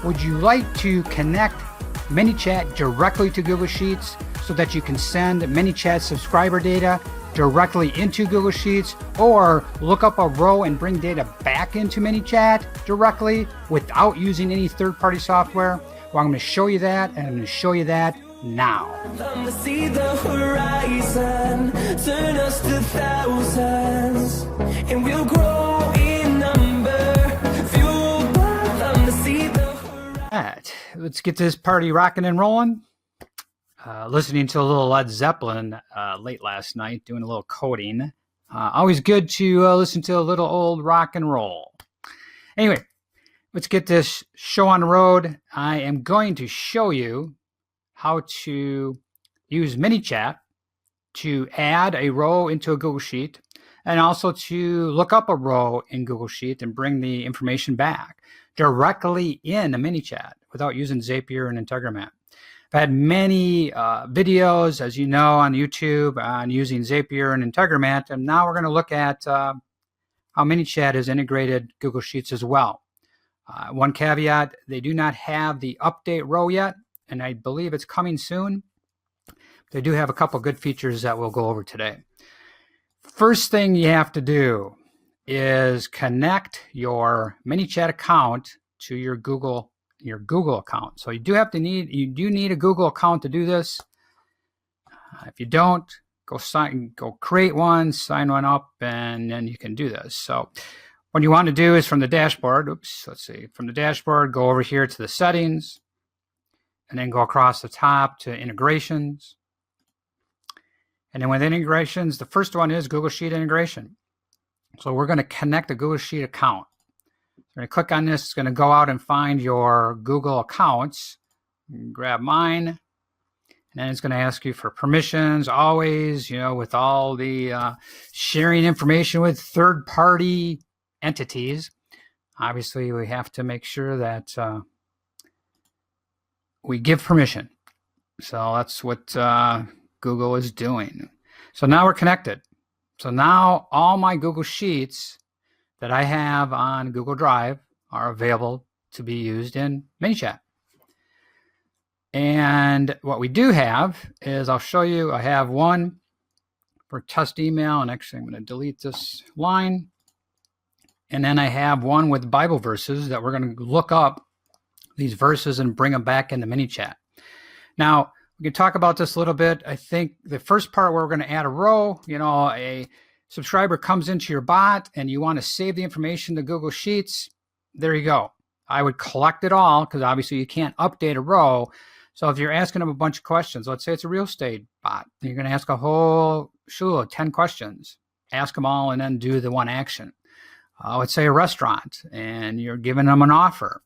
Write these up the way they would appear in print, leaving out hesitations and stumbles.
Would you like to connect ManyChat directly to Google Sheets so that you can send ManyChat subscriber data directly into Google Sheets, or look up a row and bring data back into ManyChat directly without using any third-party software? Well, I'm going to show you that, and I'm going to show you that now. See the horizon, turn us to thousands, and we'll grow in number, fueled by them to see the horizon. All right, let's get this party rocking and rolling. Listening to a little Led Zeppelin late last night, doing a little coding. Always good to listen to a little old rock and roll. Anyway, let's get this show on the road. I am going to show you how to use ManyChat to add a row into a Google Sheet, and also to look up a row in Google Sheet and bring the information back directly in a ManyChat without using Zapier and Integromat. I've had many videos, as you know, on YouTube on using Zapier and Integromat, and now we're going to look at how ManyChat has integrated Google Sheets as well. One caveat, they do not have the update row yet, and I believe it's coming soon. They do have a couple good features that we'll go over today. First thing you have to do is connect your ManyChat account to your Google account. So you do need a Google account to do this. If you don't, go create one, sign one up, and then you can do this. So what you want to do is from the dashboard, from the dashboard, go over here to the settings, and then go across the top to integrations. And then with integrations, the first one is Google Sheet integration. So we're going to connect a Google Sheet account. We're going to click on this. It's going to go out and find your Google accounts. Grab mine. And then it's going to ask you for permissions, always, with all the sharing information with third-party entities. Obviously, we have to make sure that we give permission. So that's what Google is doing. So now we're connected. So now all my Google Sheets that I have on Google Drive are available to be used in ManyChat. And what we do have is, I'll show you, I have one for test email, and actually I'm going to delete this line. And then I have one with Bible verses that we're going to look up these verses and bring them back into ManyChat. Now, we can talk about this a little bit. I think the first part where we're going to add a row, a subscriber comes into your bot and you want to save the information to Google Sheets, there you go. I would collect it all, because obviously you can't update a row. So if you're asking them a bunch of questions, let's say it's a real estate bot, you're going to ask a whole slew of 10 questions, ask them all, and then do the one action. Let's say a restaurant and you're giving them an offer.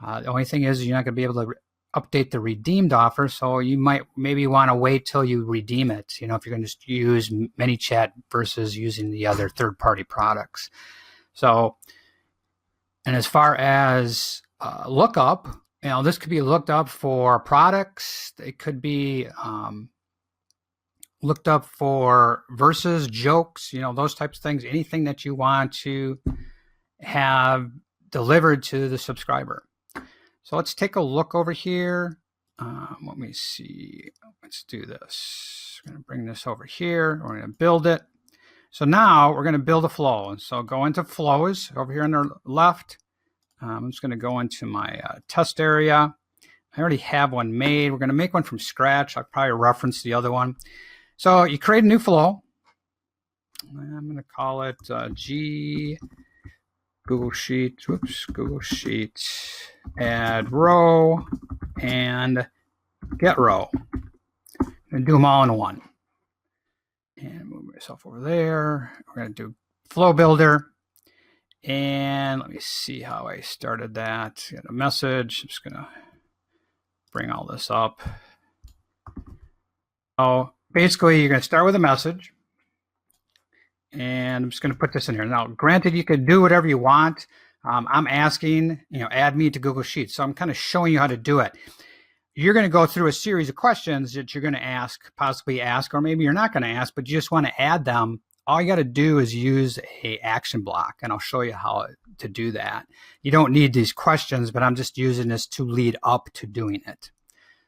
The only thing is you're not going to be able to update the redeemed offer, so you might maybe want to wait till you redeem it, if you're going to just use ManyChat versus using the other third-party products. So, and as far as lookup, this could be looked up for products. It could be looked up for verses, jokes, those types of things, anything that you want to have delivered to the subscriber. So let's take a look over here. Let me see. Let's do this. I'm going to bring this over here. We're going to build it. So now we're going to build a flow. And so go into flows over here on the left. I'm just going to go into my test area. I already have one made. We're going to make one from scratch. I'll probably reference the other one. So you create a new flow. I'm going to call it Google Sheets, Google Sheets, add row, and get row. And do them all in one. And move myself over there. We're going to do flow builder. And let me see how I started that. Got a message. I'm just going to bring all this up. So basically, you're going to start with a message. And I'm just going to put this in here. Now, granted, you can do whatever you want. I'm asking, add me to Google Sheets. So I'm kind of showing you how to do it. You're going to go through a series of questions that you're going to possibly ask, or maybe you're not going to ask, but you just want to add them all you got to do is use a action block, and I'll show you how to do that. You don't need these questions, but I'm just using this to lead up to doing it.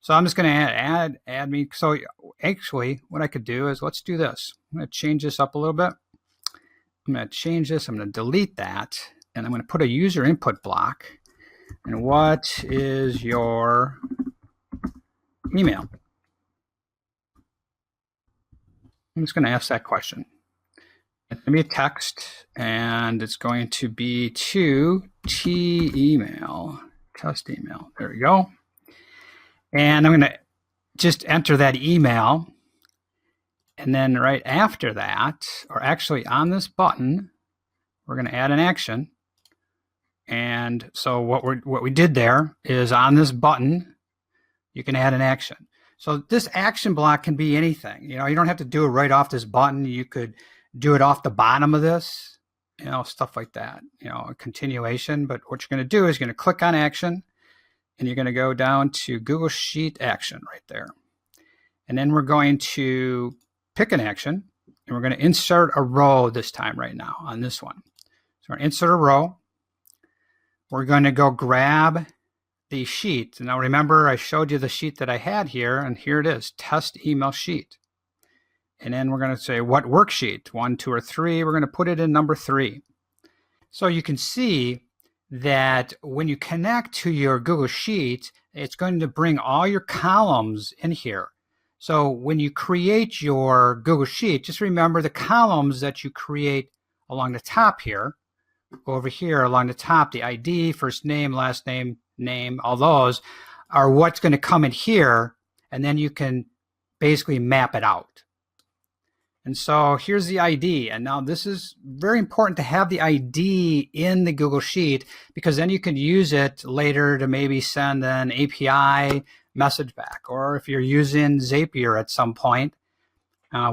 So I'm just going to add me. So actually, what I could do is, let's do this. I'm going to change this up a little bit. I'm going to change this. I'm going to delete that, and I'm going to put a user input block. And what is your email? I'm just going to ask that question. It's going to be a text, and it's going to be to email, test email. There we go. And I'm going to just enter that email. And then right after that, or actually on this button, we're going to add an action. And so what we did there is, on this button, you can add an action. So this action block can be anything. You don't have to do it right off this button. You could do it off the bottom of this, stuff like that, a continuation. But what you're going to do is you're going to click on action, and you're going to go down to Google Sheet action right there. And then we're going to pick an action, and we're going to insert a row this time right now on this one. So we're going to insert a row. We're going to go grab the sheet. Now remember, I showed you the sheet that I had here, and here it is, test email sheet. And then we're going to say, what worksheet? 1, 2, or 3. We're going to put it in number 3. So you can see that when you connect to your Google Sheet, it's going to bring all your columns in here. So when you create your Google Sheet, just remember the columns that you create along the top here. Over here along the top, the ID, first name, last name, name, all those are what's going to come in here, and then you can basically map it out. And so here's the ID, and now this is very important to have the ID in the Google Sheet, because then you can use it later to maybe send an API message back, or if you're using Zapier at some point,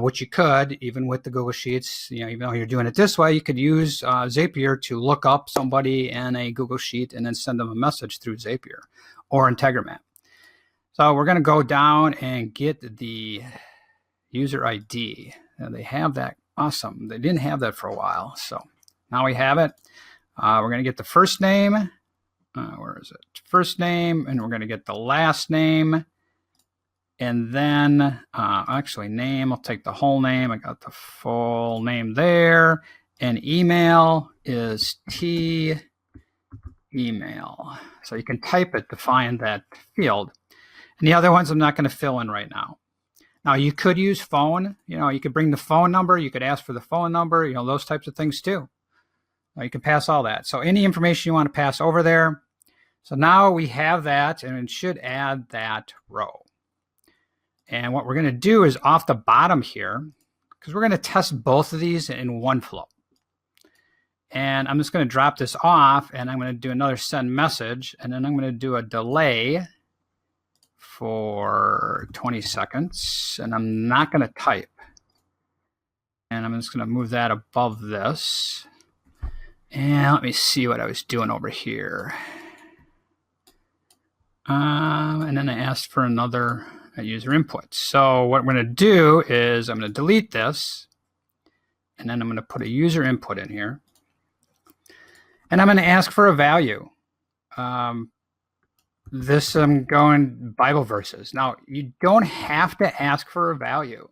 which you could, even with the Google Sheets, even though you're doing it this way, you could use Zapier to look up somebody in a Google Sheet and then send them a message through Zapier or Integromat. So we're going to go down and get the user ID. And they have that. Awesome. They didn't have that for a while. So now we have it. We're going to get the first name. Where is it? First name. And we're going to get the last name. And then actually name, I'll take the whole name. I got the full name there. And email is T email. So you can type it to find that field. And the other ones I'm not going to fill in right now. Now you could use phone, you could bring the phone number, you could ask for the phone number, those types of things too. You can pass all that. So any information you want to pass over there. So now we have that, and it should add that row. And what we're going to do is off the bottom here, because we're going to test both of these in one flow. And I'm just going to drop this off, and I'm going to do another send message, and then I'm going to do a delay for 20 seconds, and I'm not going to type. And I'm just going to move that above this. And let me see what I was doing over here. And then I asked for another user input. So what we're going to do is I'm going to delete this, and then I'm going to put a user input in here. And I'm going to ask for a value. I'm going Bible verses. Now, you don't have to ask for a value.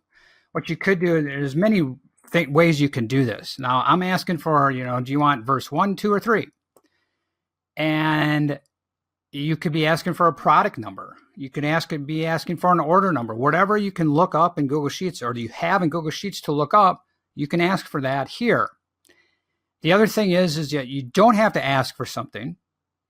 What you could do, there's many ways you can do this. Now, I'm asking for, do you want verse 1, 2, or 3? And you could be asking for a product number. You could be asking for an order number. Whatever you can look up in Google Sheets, or do you have in Google Sheets to look up, you can ask for that here. The other thing is that you don't have to ask for something.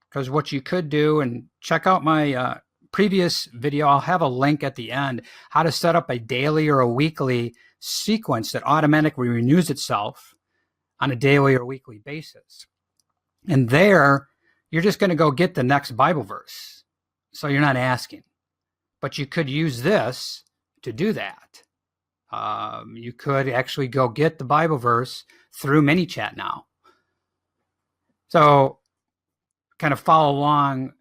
Because what you could do, and check out my previous video, I'll have a link at the end, how to set up a daily or a weekly sequence that automatically renews itself on a daily or weekly basis. And there, you're just going to go get the next Bible verse. So you're not asking. But you could use this to do that. You could actually go get the Bible verse through ManyChat now. So kind of follow along.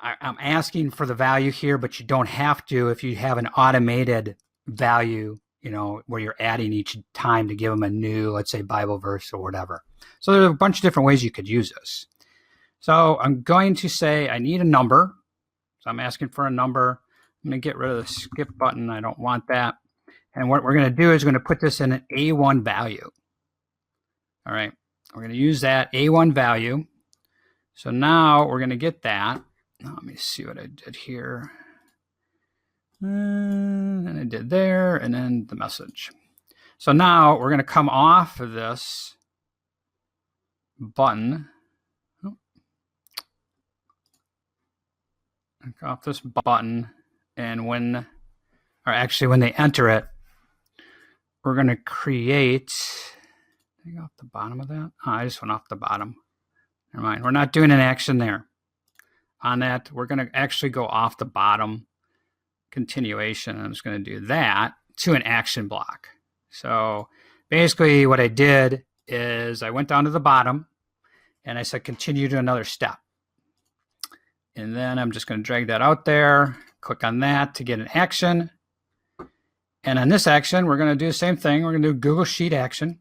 I'm asking for the value here, but you don't have to if you have an automated value where you're adding each time to give them a new, let's say, Bible verse or whatever. So there's a bunch of different ways you could use this. So I'm going to say I need a number. So I'm asking for a number. I'm going to get rid of the skip button. I don't want that. And what we're going to do is we're going to put this in an A1 value. All right. We're going to use that A1 value. So now we're going to get that. Let me see what I did here. And I did there, and then the message. So now we're going to come off of this button. Off this button, and when they enter it, we're going to create. Did I go off the bottom of that? Oh, I just went off the bottom. Never mind. We're not doing an action there. On that, we're going to actually go off the bottom continuation. I'm just going to do that to an action block. So basically what I did is I went down to the bottom and I said continue to another step. And then I'm just going to drag that out there, click on that to get an action. And on this action, we're going to do the same thing. We're going to do Google Sheet action.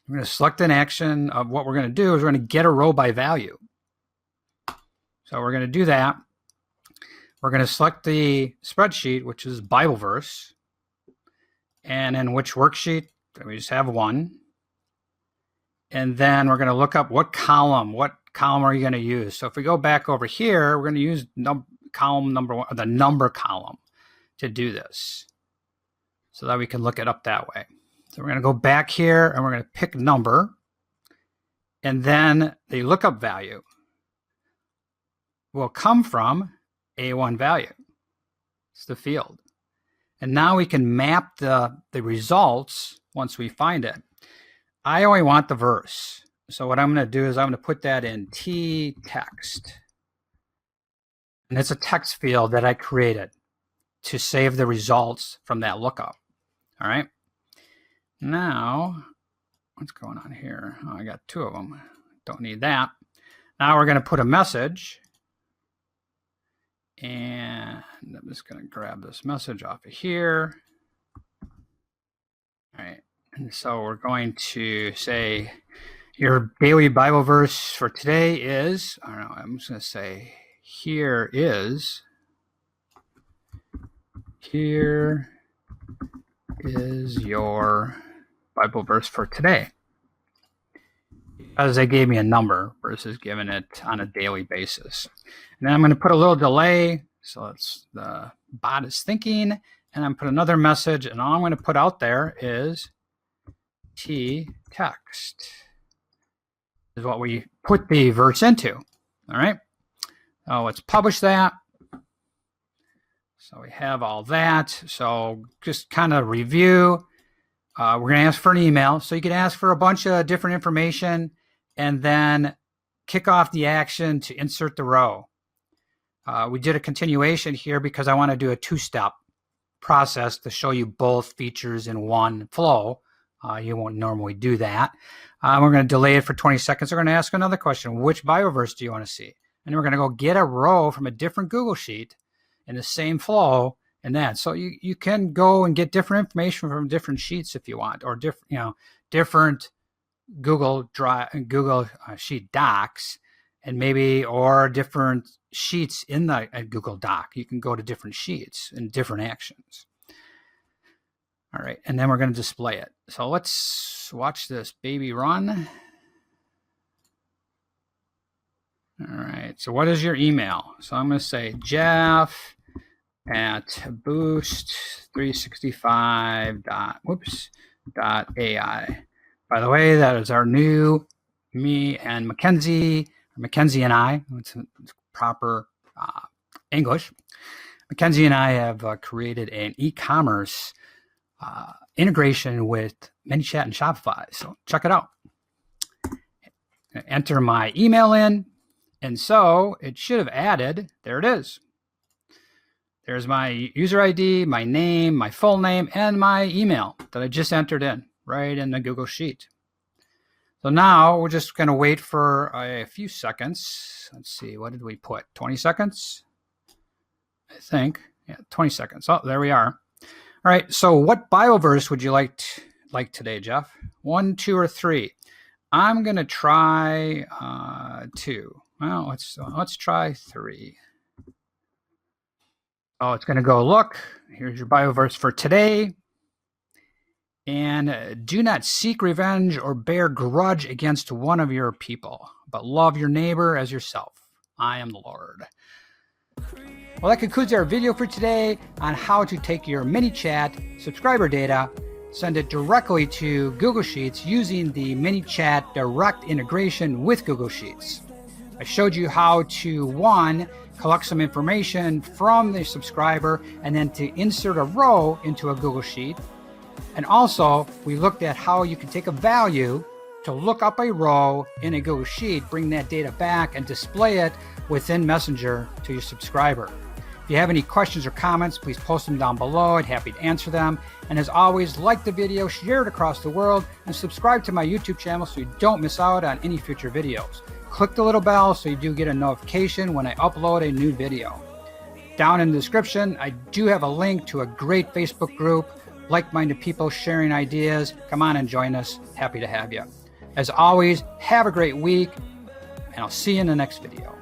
We're going to select an action of what we're going to do is we're going to get a row by value. So we're going to do that. We're going to select the spreadsheet, which is Bible verse. And in which worksheet, we just have one. And then we're going to look up what column are you going to use. So if we go back over here, we're going to use column number 1, or the number column, to do this so that we can look it up that way. So we're going to go back here and we're going to pick number, and then the lookup value will come from A1 value. It's the field. And now we can map the results once we find it. I only want the verse. So what I'm going to do is I'm going to put that in T text. And it's a text field that I created to save the results from that lookup. All right. Now, what's going on here? Oh, I got 2 of them. Don't need that. Now we're going to put a message. And I'm just going to grab this message off of here. All right. And so we're going to say your daily Bible verse for today is, I don't know, I'm just going to say, here is your Bible verse for today. Because they gave me a number versus giving it on a daily basis. And then I'm going to put a little delay. So it's the bot is thinking, and I'm put another message, and all I'm going to put out there is T text. Is what we put the verse into. All right. So let's publish that. So we have all that. So just kind of review. We're going to ask for an email. So you can ask for a bunch of different information and then kick off the action to insert the row. We did a continuation here because I want to do a 2-step process to show you both features in one flow. You won't normally do that. We're going to delay it for 20 seconds. We're going to ask another question. Which Bible verse do you want to see? And we're going to go get a row from a different Google Sheet in the same flow and that. So you can go and get different information from different sheets if you want, or different Google Sheet docs, and maybe, or different sheets in the Google Doc. You can go to different sheets and different actions. All right, and then we're going to display it. So let's watch this baby run. All right, so what is your email? So I'm going to say Jeff at boost365.ai. By the way, that is our new me and Mackenzie and I. It's proper English. Mackenzie and I have created an e-commerce integration with ManyChat and Shopify. So check it out. Enter my email in, and so it should have added, there it is. There's my user ID, my name, my full name, and my email that I just entered in right in the Google Sheet. So now we're just going to wait for a few seconds. Let's see, what did we put? 20 seconds? I think. Yeah, 20 seconds. Oh, there we are. All All right, so what Bible verse would you like today, Jeff? 1, 2, or 3? I'm gonna try 2. Well, let's try 3. Oh, it's gonna go. Look, here's your Bible verse for today. And do not seek revenge or bear grudge against one of your people, but love your neighbor as yourself. I am the Lord. Well, that concludes our video for today on how to take your ManyChat subscriber data, send it directly to Google Sheets using the ManyChat direct integration with Google Sheets. I showed you how to, 1, collect some information from the subscriber and then to insert a row into a Google Sheet. And also, we looked at how you can take a value to look up a row in a Google Sheet, bring that data back, and display it within Messenger to your subscriber. If you have any questions or comments, please post them down below. I'd be happy to answer them. And as always, like the video, share it across the world, and subscribe to my YouTube channel so you don't miss out on any future videos. Click the little bell so you do get a notification when I upload a new video. Down in the description, I do have a link to a great Facebook group, like-minded people sharing ideas. Come on and join us. Happy to have you. As always, have a great week, and I'll see you in the next video.